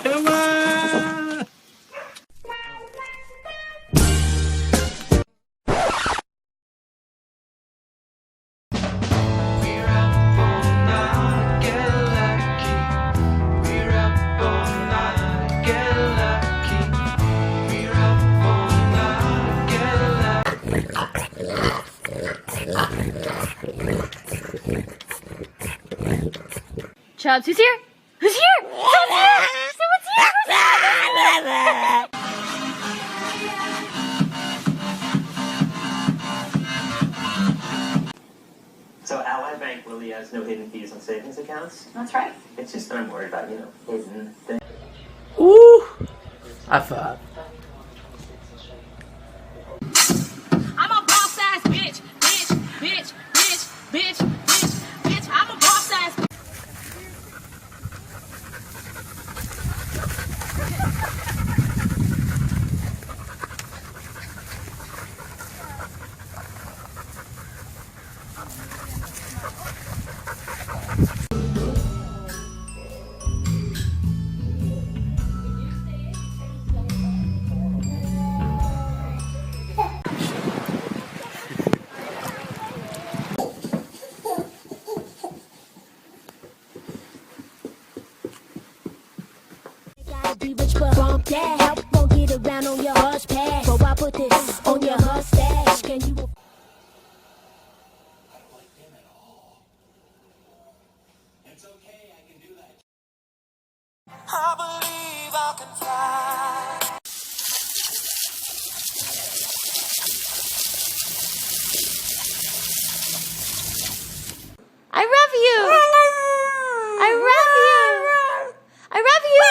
Come on! Chubbs, who's here? Who's here? Someone's here! Someone's here! So Ally Bank really has no hidden fees on savings accounts? That's right. It's just that I'm worried about, hidden things. Ooh! High five. I'm a boss ass bitch, bitch, bitch, bitch, bitch, bitch, bitch. I'm a boss ass bitch. Be rich, but bump that. Help won't get around on your hush pad. So I put this on your mustache. Can you? It's okay, I can do that. I believe I can fly. I love you! I love you! I love you!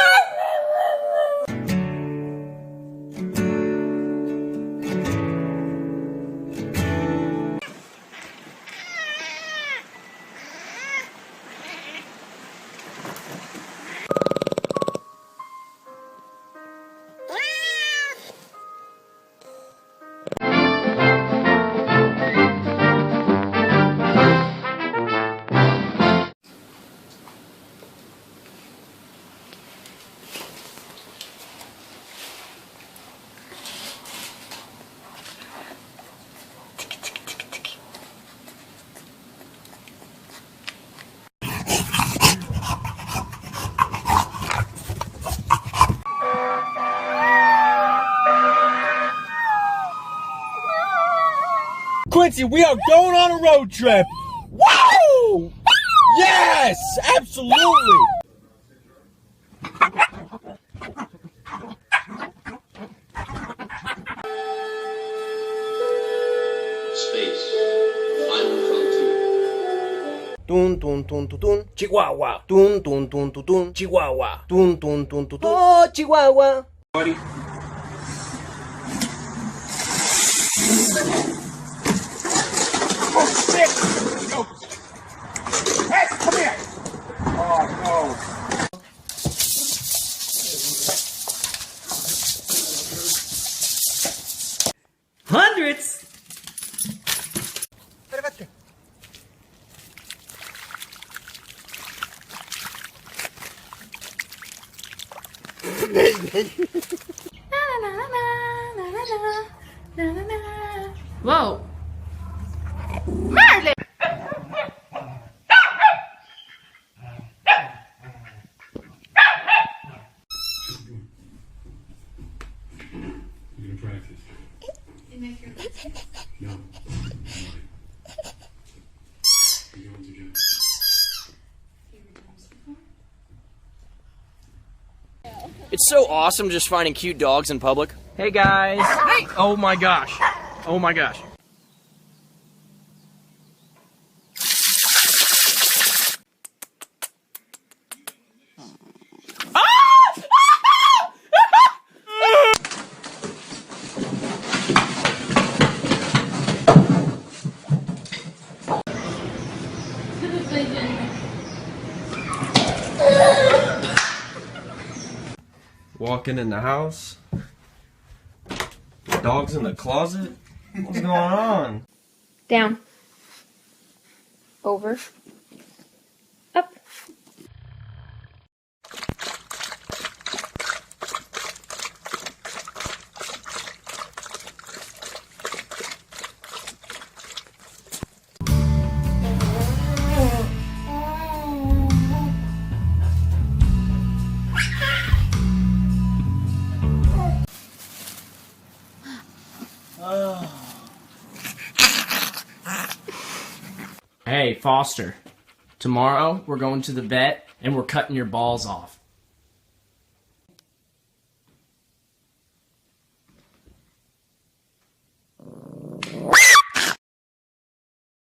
Quincy, we are going on a road trip! Woo! Yes! Absolutely! Space, final frontier. Dun dun dun dun dun, Chihuahua. Dun dun dun dun dun, Chihuahua. Dun dun dun dun dun. Oh, Chihuahua. Buddy. Oh shit! No. Hey, come here! Oh no. Hundreds? Whoa. Marley! You're gonna practice. No. You're going together. It's so awesome just finding cute dogs in public. Hey guys. Hey! Oh my gosh. Oh my gosh. Walking in the house. Dogs in the closet. What's going on? Down. Over. Up. Hey, Foster. Tomorrow, we're going to the vet, and we're cutting your balls off.